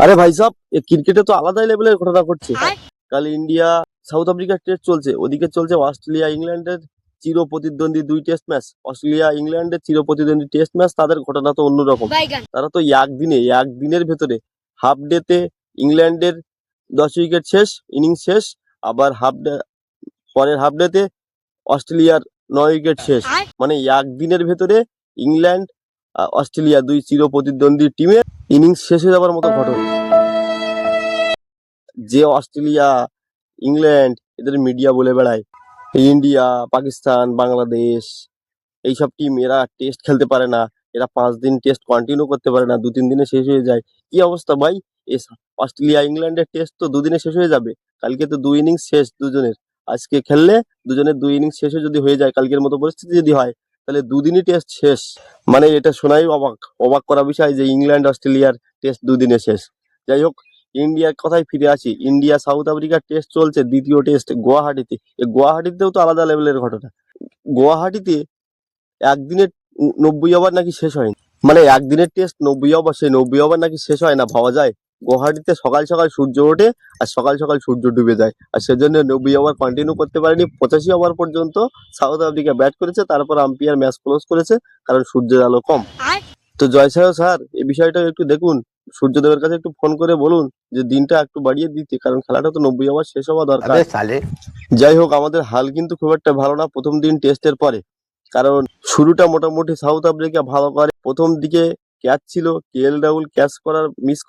আরে ভাই সাব, ক্রিকেটে তো আলাদাই লেভেলের ঘটনা ঘটছে। কাল ইন্ডিয়া সাউথ আফ্রিকার টেস্ট চলছে, ওদিকে চলছে অস্ট্রেলিয়া ইংল্যান্ডের চির প্রতিদ্বন্দ্বী দুই টেস্ট ম্যাচ। অস্ট্রেলিয়া ইংল্যান্ডের চির প্রতিদ্বন্দ্বী টেস্ট ম্যাচ, তাদের ঘটনা তো অন্যরকম। তারা তো একদিনের ভেতরে হাফ ডেতে ইংল্যান্ডের 10 উইকেট শেষ, ইনিংস শেষ। আবার পরের হাফ ডেতে অস্ট্রেলিয়ার 9 উইকেট শেষ। মানে একদিনের ভেতরে ইংল্যান্ড অস্ট্রেলিয়া দুই চির প্রতিদ্বন্দ্বী টিমের ইনিংস শেষ হয়ে যাওয়ার মতো ঘটনা। যে অস্ট্রেলিয়া ইংল্যান্ড এদের মিডিয়া বলে বেড়ায় ইন্ডিয়া পাকিস্তান বাংলাদেশ এইসব টিম এরা টেস্ট খেলতে পারে না, এরা 5 দিন টেস্ট কন্টিনিউ করতে পারে না, 2-3 দিনে শেষ হয়ে যায়। কি অবস্থা ভাই! অস্ট্রেলিয়া ইংল্যান্ডের টেস্ট তো 2 দিনে শেষ হয়ে যাবে। কালকে তো 2 ইনিংস শেষ দুজনের। আজকে খেললে দুজনের 2 ইনিংস শেষে যদি হয়ে যায়, কালকের মতো পরিস্থিতি যদি হয়, তাহলে 2 দিনই টেস্ট শেষ। মানে এটা শোনাই অবাক অবাক করা বিষয় যে ইংল্যান্ড অস্ট্রেলিয়ার টেস্ট 2 দিনে শেষ। যাই হোক, ইন্ডিয়ার কথায় ফিরে আসি। ইন্ডিয়া সাউথ আফ্রিকার টেস্ট চলছে, দ্বিতীয় টেস্ট গুয়াহাটিতে। এই গুয়াহাটিতেও তো আলাদা লেভেলের ঘটনা। গুয়াহাটিতে একদিনে 90 ওভার নাকি শেষ হয়নি। মানে একদিনের টেস্ট 90 ওভার, সেই 90 ওভার নাকি শেষ হয় না, ভাবা যায়? গুয়াহাটিতে সকাল সকাল সূর্য ওঠে আর সকাল সকাল সূর্য ডুবে যায়, আর সেজন্য 90 ওভার কন্টিনিউ করতে পারেনি। 85 ওভার পর্যন্ত সাউথ আফ্রিকা ব্যাট করেছে, তারপর আম্পায়ার ম্যাচ ক্লোজ করেছে, কারণ সূর্যের আলো কম। তো জয় সাহেব স্যার, এই বিষয়টা একটু দেখুন, সূর্যদেবের কাছে একটু ফোন করে বলুন যে দিনটা একটু বাড়িয়ে দিতে, কারণ খেলাটা তো 90 ওভার শেষ হওয়া দরকার। যাই হোক, আমাদের হাল কিন্তু খুব একটা ভালো না প্রথম দিন টেস্টের পরে, কারণ শুরুটা মোটামুটি সাউথ আফ্রিকা ভালো করে। প্রথম দিকে ক্যাচ ছিল, কে এল রাহুল ক্যাচ মিস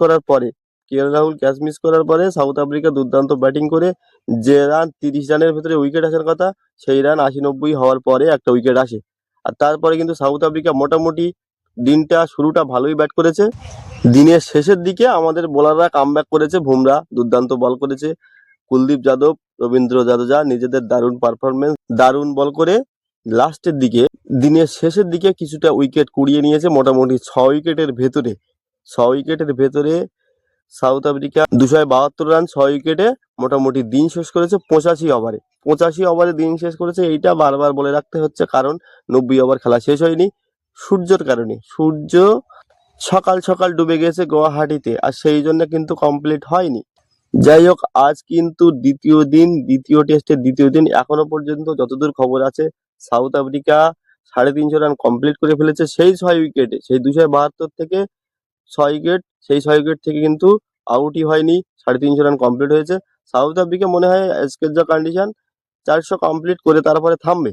করার পরে সাউথ আফ্রিকা দুর্দান্ত ব্যাটিং করে যে রান 30 রানের ভেতরে উইকেট আসার কথা, সেই রান 80-90 হওয়ার পরে একটা উইকেট আসে। আর তারপরে কিন্তু সাউথ আফ্রিকা মোটামুটি দিনটা শুরুটা ভালোই ব্যাট করেছে। দিনের শেষের দিকে আমাদের বোলাররা কামব্যাক করেছে, বুমরা দুর্দান্ত বল করেছে, কুলদীপ যাদব, রবীন্দ্র জাদেজা নিজেদের দারুণ পারফরমেন্স, দারুণ বল করে লাস্টের দিকে দিনের শেষের দিকে কিছুটা উইকেট কুড়িয়ে নিয়েছে। মোটামুটি 6 উইকেটের ভেতরে সাউথ আফ্রিকা 272 রান 6 উইকেটে মোটামুটি দিন শেষ করেছে 85 ওভারে। 85 ওভারে দিন শেষ করেছে, এইটা বারবার বলে রাখতে হচ্ছে, কারণ 90 ওভার খেলা শেষ হয়নি সূর্যের কারণে। সূর্য সকাল সকাল ডুবে গেছে গুয়াহাটিতে, আর সেই জন্য কিন্তু কমপ্লিট হয়নি। যাই হোক, আজ কিন্তু দ্বিতীয় টেস্টের দ্বিতীয় দিন। এখনো পর্যন্ত যতদূর খবর আছে, সাউথ আফ্রিকা 350 রান কমপ্লিট করে ফেলেছে সেই 6 উইকেটে। সেই 272 থেকে 6 উইকেট, সেই 6 উইকেট থেকে কিন্তু আউটই হয়নি, 350 রান কমপ্লিট হয়েছে। সাউথ আফ্রিকা মনে হয় আজকের যা কন্ডিশন 400 কমপ্লিট করে তারপরে থামবে।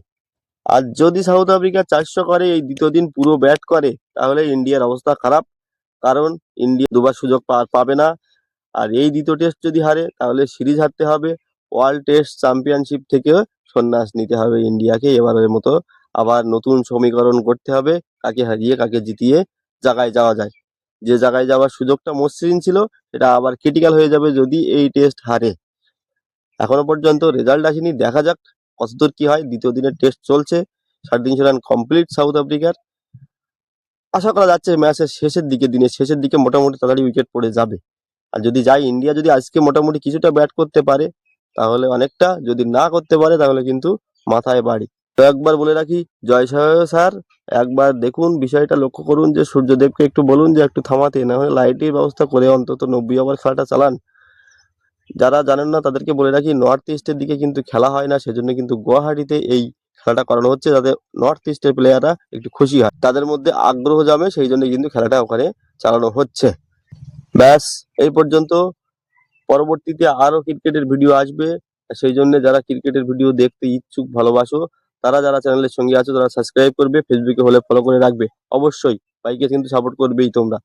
আর যদি সাউথ আফ্রিকা 400 করে, এই দ্বিতীয় দিন পুরো ব্যাট করে, তাহলে ইন্ডিয়ার অবস্থা খারাপ, কারণ ইন্ডিয়া দুবার সুযোগ পাবে না। আর এই দ্বিতীয় টেস্ট যদি হারে, তাহলে সিরিজ হারতে হবে। ওয়ার্ল্ড টেস্ট চ্যাম্পিয়নশিপ থেকে সন্ন্যাস নিতে হবে ইন্ডিয়াকে এবারের মতো। আবার নতুন সমীকরণ করতে হবে, কাকে হারিয়ে কাকে জিতিয়ে জায়গায় যাওয়া যায়। যে জায়গায় যাওয়ার সুযোগটা মসৃণ ছিল, সেটা আবার ক্রিটিক্যাল হয়ে যাবে যদি এই টেস্ট হারে। এখনো পর্যন্ত রেজাল্ট আসেনি, দেখা যাক কতদূর কি হয়। দ্বিতীয় দিনের টেস্ট চলছে, 350 রান কমপ্লিট সাউথ আফ্রিকার। আশা করা যাচ্ছে ম্যাচের শেষের দিকে, দিনের শেষের দিকে মোটামুটি তাড়াতাড়ি উইকেট পড়ে যাবে। আর যদি যায়, ইন্ডিয়া যদি আজকে মোটামুটি কিছুটা ব্যাট করতে পারে তাহলে অনেকটা, যদি না করতে পারে তাহলে কিন্তু মাথায় বাড়ি। তো একবার বলে রাখি, জয় স্যার, একবার দেখুন বিষয়টা, লক্ষ্য করুন যে সূর্যদেবকে একটু বলুন যে একটু থামাতে, না হলে লাইটের ব্যবস্থা করে অন্তত 90 ওভার খেলাটা চালান। যারা জানেন না তাদেরকে বলে রাখি, নর্থ ইস্টের দিকে কিন্তু খেলা হয় না, সেজন্য কিন্তু গুয়াহাটিতে এই খেলাটা করানো হচ্ছে, যাতে নর্থ ইস্টের প্লেয়াররা একটু খুশি হয়, তাদের মধ্যে আগ্রহ জমে, সেই জন্য কিন্তু খেলাটা ওখানে চালানো হচ্ছে। ব্যাস, এই পর্যন্ত। পরবর্তীতে আরো ক্রিকেটের ভিডিও আসবে, সেই জন্য যারা ক্রিকেটের ভিডিও দেখতে ইচ্ছুক, ভালোবাসো, তারা যারা চ্যানেলের সঙ্গে আছো তারা সাবস্ক্রাইব করবে, ফেসবুকে হলে ফলো করে রাখবে। অবশ্যই ভাইকে কিন্তু সাপোর্ট করবেই তোমরা।